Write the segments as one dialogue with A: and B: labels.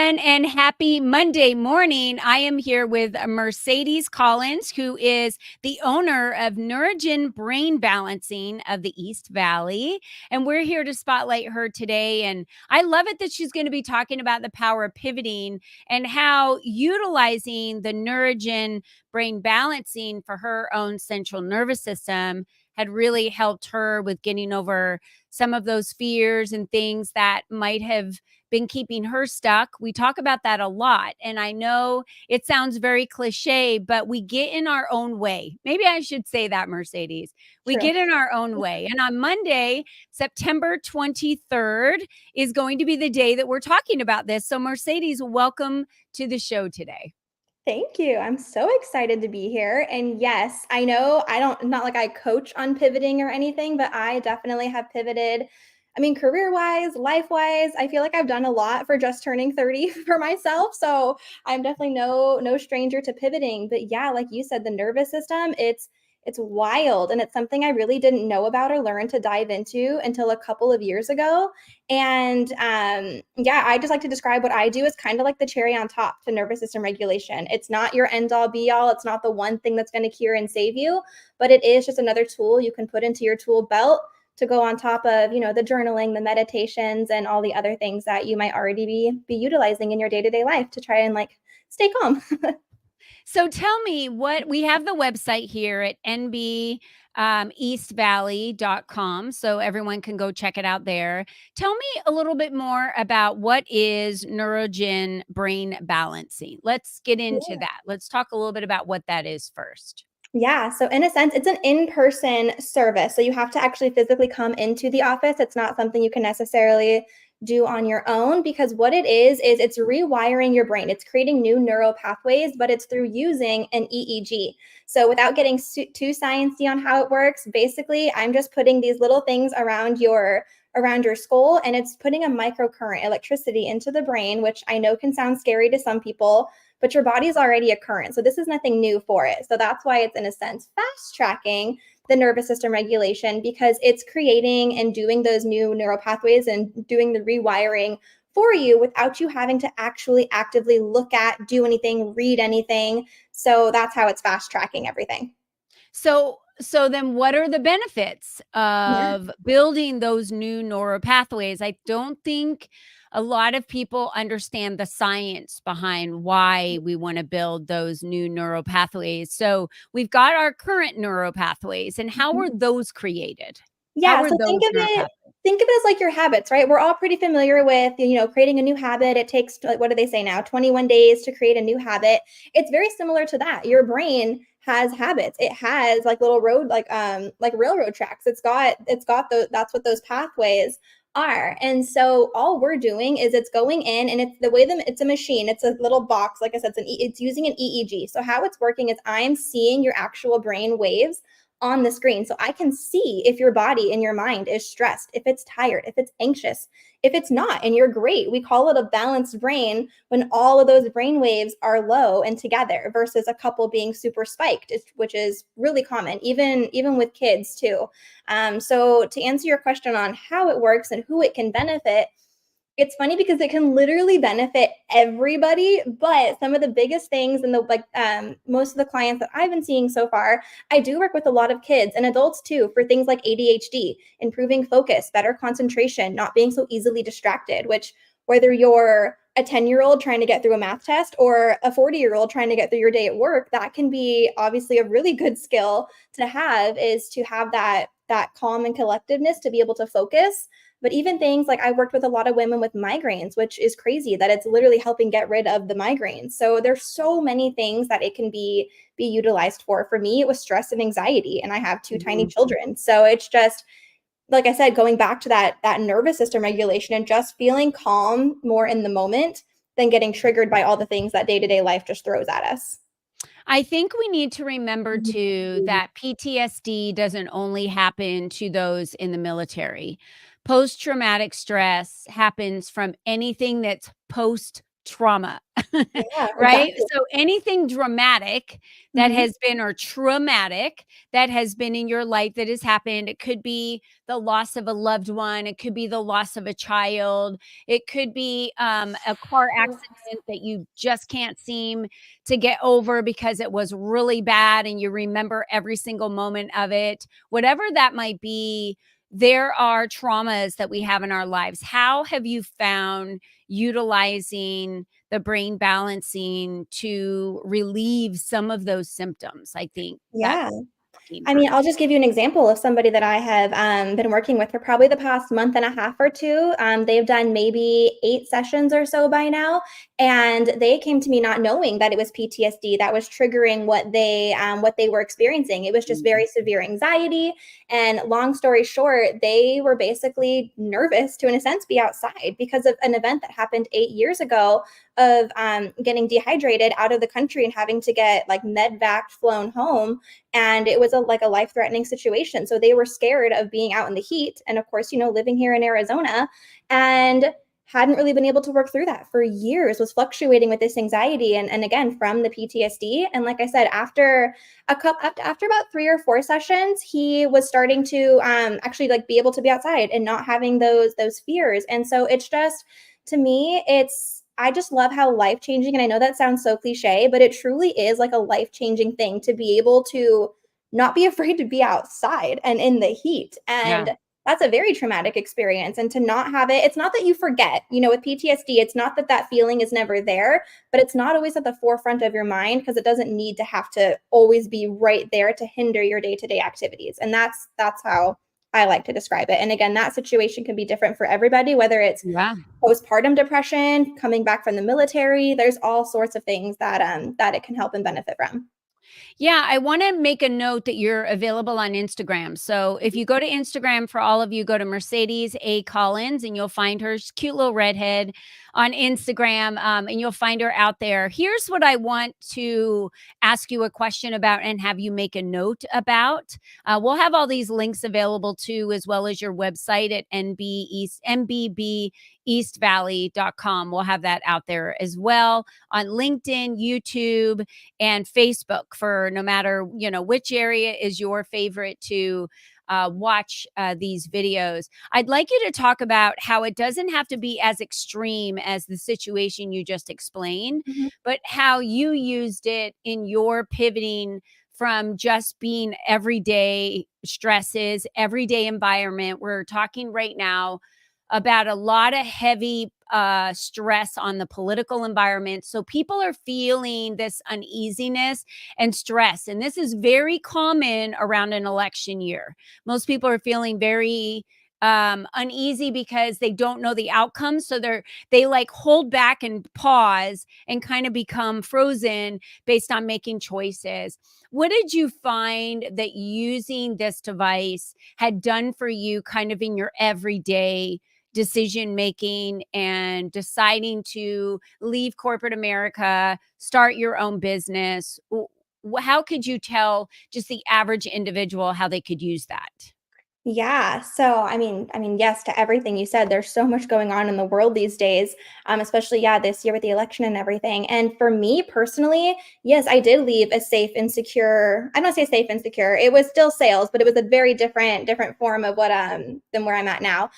A: everyone, and happy Monday morning. I am here with Mercedes Collins, who is the owner of Neurogen Brain Balancing of the East Valley. And we're here to spotlight her today. And I love it that she's going to be talking about the power of pivoting and how utilizing the Neurogen Brain Balancing for her own central nervous system had really helped her with getting over some of those fears and things that might have been keeping her stuck. We talk about that a lot. And I know it sounds very cliche, but we get in our own way. Maybe I should say that, Mercedes. We
B: True.
A: get in our own way. And on Monday, September 23rd, is going to be the day that we're talking about this. So, Mercedes, welcome to the show today.
B: Thank you. I'm so excited to be here. And yes, I know not like I coach on pivoting or anything, but I definitely have pivoted. I mean, career-wise, life-wise, I feel like I've done a lot for just turning 30 for myself. So I'm definitely no stranger to pivoting. But yeah, like you said, the nervous system, it's wild. And it's something I really didn't know about or learn to dive into until a couple of years ago. And yeah, I just like to describe what I do as kind of like the cherry on top to nervous system regulation. It's not your end all be all. It's not the one thing that's going to cure and save you, but it is just another tool you can put into your tool belt to go on top of, the journaling, the meditations, and all the other things that you might already be utilizing in your day-to-day life to try and like stay calm.
A: So tell me what we have the website here at nbeastvalley.com. So everyone can go check it out there. Tell me a little bit more about what is Neurogen Brain Balancing. Let's get into that. Let's talk a little bit about what that is first.
B: Yeah. So, in a sense, it's an in person service. So, you have to actually physically come into the office. It's not something you can necessarily do on your own because what it is it's rewiring your brain. It's creating new neural pathways, but it's through using an EEG. So, without getting too sciencey on how it works, basically, I'm just putting these little things around your skull and it's putting a microcurrent electricity into the brain, which I know can sound scary to some people, but your body's already a current. So this is nothing new for it. So that's why it's in a sense fast tracking the nervous system regulation because it's creating and doing those new neural pathways and doing the rewiring for you without you having to actually actively look at, do anything, read anything. So that's how it's fast tracking everything.
A: So then what are the benefits
B: Yeah.
A: of building those new neural pathways? I don't think a lot of people understand the science behind why we want to build those new neural pathways. So we've got our current neural pathways, and how were those created? How
B: Yeah,
A: were
B: so
A: those neural pathways?
B: think of it as like your habits, right? We're all pretty familiar with, creating a new habit. It takes like what do they say now? 21 days to create a new habit. It's very similar to that. Your brain has habits. It has like little road like railroad tracks. It's got those that's what those pathways are. And so all we're doing is it's going in and it's the way that it's a machine. It's a little box. Like I said, it's using an EEG. So how it's working is I'm seeing your actual brain waves on the screen. So I can see if your body and your mind is stressed, if it's tired, if it's anxious, if it's not, and you're great. We call it a balanced brain when all of those brain waves are low and together versus a couple being super spiked, which is really common, even with kids too. So to answer your question on how it works and who it can benefit, it's funny because it can literally benefit everybody, but some of the biggest things and the most of the clients that I've been seeing so far, I do work with a lot of kids and adults too for things like ADHD, improving focus, better concentration, not being so easily distracted, which whether you're a 10-year-old trying to get through a math test or a 40-year-old trying to get through your day at work, that can be obviously a really good skill to have is to have that calm and collectiveness to be able to focus. But even things like I worked with a lot of women with migraines, which is crazy that it's literally helping get rid of the migraines. So there's so many things that it can be utilized for. For me, it was stress and anxiety, and I have two tiny
A: Mhm.
B: children. So it's just like I said, going back to that nervous system regulation and just feeling calm more in the moment than getting triggered by all the things that day-to-day life just throws at us.
A: I think we need to remember too that PTSD doesn't only happen to those in the military. Post traumatic stress happens from anything that's post trauma,
B: Yeah,
A: right?
B: exactly.
A: So anything dramatic that
B: Mhm.
A: has been or traumatic that has been in your life that has happened, it could be the loss of a loved one, it could be the loss of a child, it could be a car accident that you just can't seem to get over because it was really bad and you remember every single moment of it. Whatever that might be, there are traumas that we have in our lives. How have you found utilizing the brain balancing to relieve some of those symptoms? I think that's
B: Yeah.
A: looking
B: I
A: for.
B: mean, I'll just give you an example of somebody that I have been working with for probably the past month and a half or two. They've done maybe 8 sessions or so by now, and they came to me not knowing that it was PTSD that was triggering what they were experiencing. It was just
A: Mhm.
B: very severe anxiety, and long story short, they were basically nervous to, in a sense, be outside because of an event that happened 8 years ago of getting dehydrated out of the country and having to get like medvac flown home, and it was like a life-threatening situation. So they were scared of being out in the heat, and of course, living here in Arizona, and hadn't really been able to work through that for years, was fluctuating with this anxiety, and again from the PTSD. And like I said, after about 3 or 4 sessions, he was starting to actually like be able to be outside and not having those fears. And so it's just, to me, I just love how life changing, and I know that sounds so cliche, but it truly is like a life changing thing to be able to not be afraid to be outside and in the heat.
A: Yeah.
B: And that's a very traumatic experience. And to not have it, it's not that you forget, with PTSD, it's not that that feeling is never there, but it's not always at the forefront of your mind because it doesn't need to have to always be right there to hinder your day to day activities. And that's how I like to describe it. And again, that situation can be different for everybody, whether it's
A: Yeah.
B: postpartum depression, coming back from the military. There's all sorts of things that it can help and benefit from.
A: Yeah, I want to make a note that you're available on Instagram. So if you go to Instagram, for all of you, go to Mercedes A. Collins and you'll find her. She's a cute little redhead on Instagram, and you'll find her out there. Here's what I want to ask you a question about and have you make a note about. We'll have all these links available too, as well as your website at mbbeastvalley.com. We'll have that out there as well on LinkedIn, YouTube, and Facebook, for no matter which area is your favorite to watch these videos. I'd like you to talk about how it doesn't have to be as extreme as the situation you just explained,
B: Mhm.
A: but how you used it in your pivoting from just being everyday stresses, everyday environment. We're talking right now about a lot of heavy stress on the political environment. So people are feeling this uneasiness and stress. And this is very common around an election year. Most people are feeling very uneasy because they don't know the outcome. So they like hold back and pause and kind of become frozen based on making choices. What did you find that using this device had done for you kind of in your everyday decision making and deciding to leave corporate America, start your own business? How could you tell just the average individual how they could use that?
B: Yeah. So, I mean, yes to everything you said. There's so much going on in the world these days, especially this year with the election and everything. And for me personally, yes, I did leave a safe and secure. I don't say safe and secure. It was still sales, but it was a very different form of what than where I'm at now.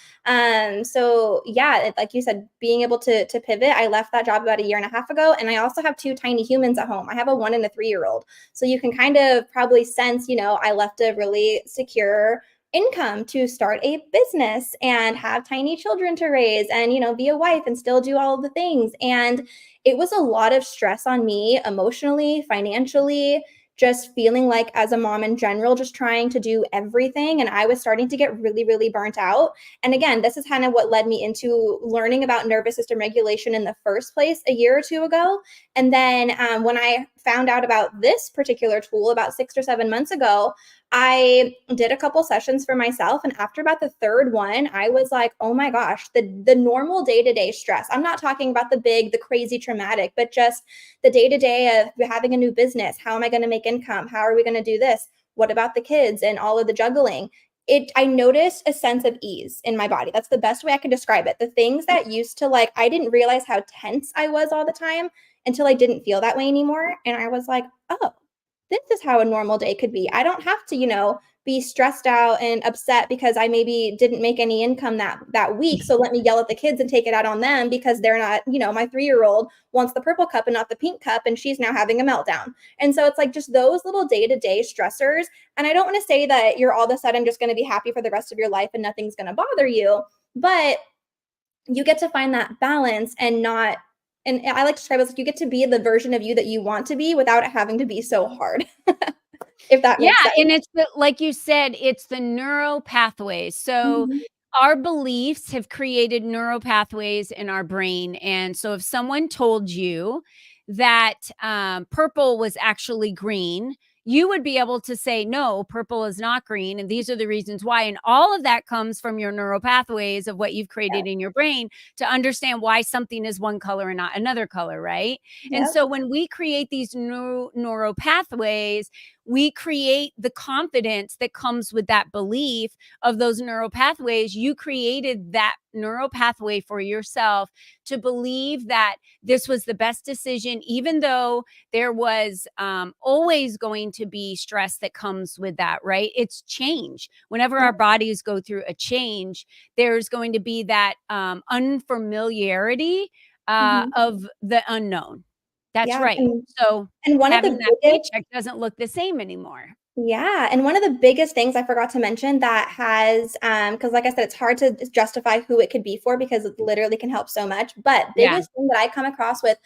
B: So yeah, like you said, being able to pivot. I left that job about a year and a half ago, and I also have two tiny humans at home. I have a 1 and a 3-year-old, so you can kind of probably sense, I left a really secure income to start a business and have tiny children to raise and be a wife and still do all of the things. And it was a lot of stress on me emotionally, financially, just feeling like, as a mom in general, just trying to do everything, and I was starting to get really really burnt out. And again, this is kind of what led me into learning about nervous system regulation in the first place a year or two ago. And then when I found out about this particular tool about 6 or 7 months ago, I did a couple sessions for myself, and after about the third one, I was like, "Oh my gosh, the normal day-to-day stress. I'm not talking about the big, the crazy traumatic, but just the day-to-day of having a new business. How am I going to make income? How are we going to do this? What about the kids and all of the juggling?" I noticed a sense of ease in my body. That's the best way I can describe it. The things that used to like, I didn't realize how tense I was all the time until I didn't feel that way anymore. And I was like, oh, this is how a normal day could be. I don't have to, be stressed out and upset because I maybe didn't make any income that week. So let me yell at the kids and take it out on them because they're not, my 3-year-old wants the purple cup and not the pink cup, and she's now having a meltdown. And so it's like just those little day-to-day stressors. And I don't want to say that you're all of a sudden just going to be happy for the rest of your life and nothing's going to bother you, but you get to find that balance and not, and I like to describe it as like you get to be the version of you that you want to be without it having to be so hard. If that
A: Yeah,
B: makes sense.
A: and it's like you said, it's the neural pathways. So
B: Mhm.
A: our beliefs have created neural pathways in our brain. And so if someone told you that purple was actually green, you would be able to say, no, purple is not green. And these are the reasons why. And all of that comes from your neural pathways of what you've created in your brain to understand why something is one color and not another color, right? And
B: Yep.
A: so when we create these neural pathways, we create the confidence that comes with that belief of those neural pathways. You created that neural pathway for yourself to believe that this was the best decision, even though there was always going to be stress that comes with that, right? It's change. Whenever our bodies go through a change, there's going to be that unfamiliarity
B: Mhm.
A: of the unknown. That's
B: Yeah,
A: right. So
B: and one of
A: having
B: the
A: that
B: biggest
A: paycheck doesn't look the same anymore.
B: Yeah, and one of the biggest things I forgot to mention that has, because like I said, it's hard to justify who it could be for because it literally can help so much, but
A: Yeah.
B: biggest thing that I come across with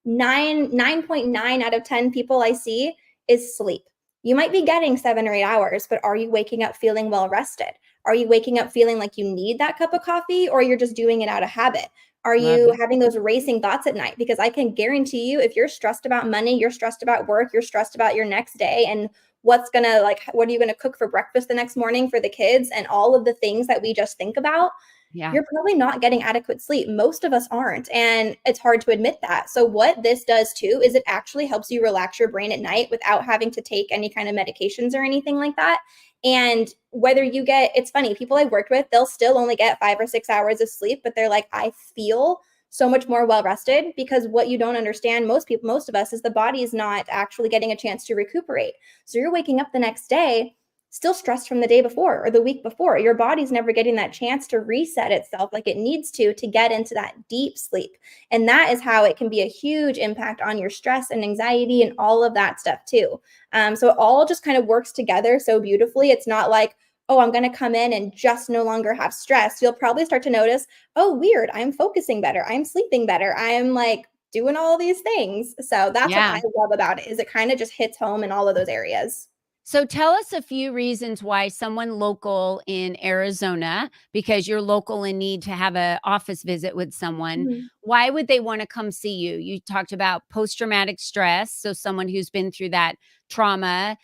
B: 9.9 out of 10 people I see is sleep. You might be getting 7 or 8 hours, but are you waking up feeling well rested? Are you waking up feeling like you need that cup of coffee, or you're just doing it out of habit? Are
A: Love
B: you
A: that.
B: having those racing thoughts at night? Because I can guarantee you, if you're stressed about money, you're stressed about work, you're stressed about your next day, and what are you gonna cook for breakfast the next morning for the kids, and all of the things that we just think about,
A: Yeah.
B: you're probably not getting adequate sleep. Most of us aren't, and it's hard to admit that. So what this does too is it actually helps you relax your brain at night without having to take any kind of medications or anything like that. And whether you get, it's funny, people I've worked with, they'll still only get 5 or 6 hours of sleep, but they're like, I feel so much more well rested, because what you don't understand, most of us, is the body is not actually getting a chance to recuperate. So you're waking up the next day still stressed from the day before or the week before. Your body's never getting that chance to reset itself like it needs to get into that deep sleep. And that is how it can be a huge impact on your stress and anxiety and all of that stuff too. So it all just kind of works together so beautifully. It's not like, oh, I'm going to come in and just no longer have stress. You'll probably start to notice, oh, weird, I'm focusing better, I'm sleeping better, I'm like doing all these things. So that's what
A: Yeah.
B: I love about it, is it kind of just hits home in all of those areas.
A: So tell us a few reasons why someone local in Arizona, because you're local and need to have a office visit with someone,
B: Mhm.
A: why would they want to come see you? You talked about post-traumatic stress, so someone who's been through that trauma,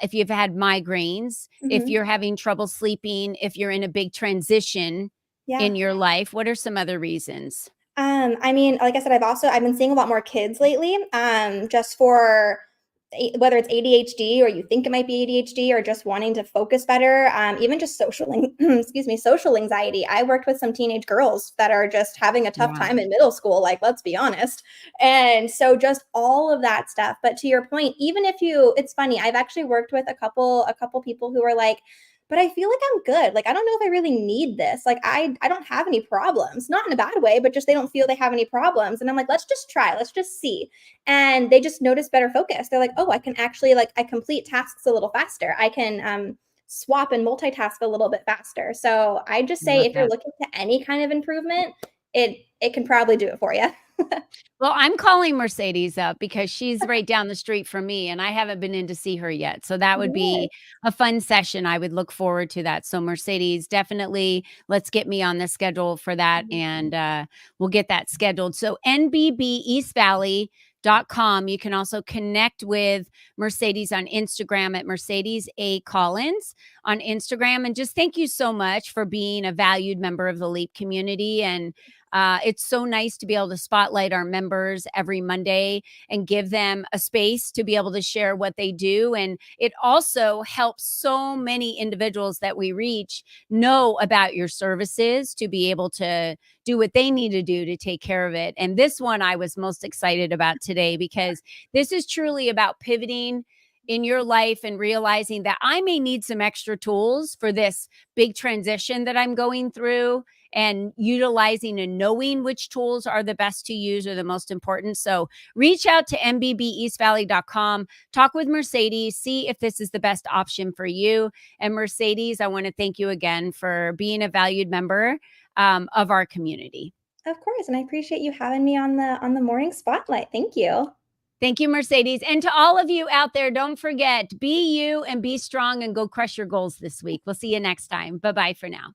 A: if you've had migraines, if
B: Mhm.
A: you're having trouble sleeping, if you're in a big transition
B: Yeah.
A: in your life, what are some other reasons?
B: I mean, like I said, I've been seeing a lot more kids lately, just for whether it's ADHD or you think it might be ADHD or just wanting to focus better, even just excuse me, social anxiety. I worked with some teenage girls that are just having a tough
A: Yeah.
B: time in middle school, like, let's be honest. And so just all of that stuff. But to your point, even if it's funny, I've actually worked with a couple people who are like, but I feel like I'm good. Like, I don't know if I really need this. Like, I don't have any problems. Not in a bad way, but just they don't feel they have any problems. And I'm like, let's just try. Let's just see. And they just notice better focus. They're like, oh, I can actually, like, I complete tasks a little faster. I can swap and multitask a little bit faster. So I just say,
A: Love
B: if you're
A: that.
B: looking to any kind of improvement, it can probably do it for you.
A: Well, I'm calling Mercedes up because she's right down the street from me, and I haven't been in to see her yet. So that would
B: Yeah.
A: be a fun session. I would look forward to that. So Mercedes, definitely let's get me on the schedule for that, and we'll get that scheduled. So nbbeastvalley.com. You can also connect with Mercedes on Instagram at Mercedes A. Collins on Instagram. And just thank you so much for being a valued member of the LEAP community. And It's so nice to be able to spotlight our members every Monday and give them a space to be able to share what they do. And it also helps so many individuals that we reach know about your services to be able to do what they need to do to take care of it. And this one I was most excited about today because this is truly about pivoting in your life and realizing that I may need some extra tools for this big transition that I'm going through, and utilizing and knowing which tools are the best to use or the most important. So reach out to mbbeastvalley.com, talk with Mercedes, see if this is the best option for you. And Mercedes, I want to thank you again for being a valued member of our community.
B: Of course, and I appreciate you having me on the morning spotlight. Thank you.
A: Thank you, Mercedes. And to all of you out there, don't forget, be you and be strong and go crush your goals this week. We'll see you next time. Bye-bye for now.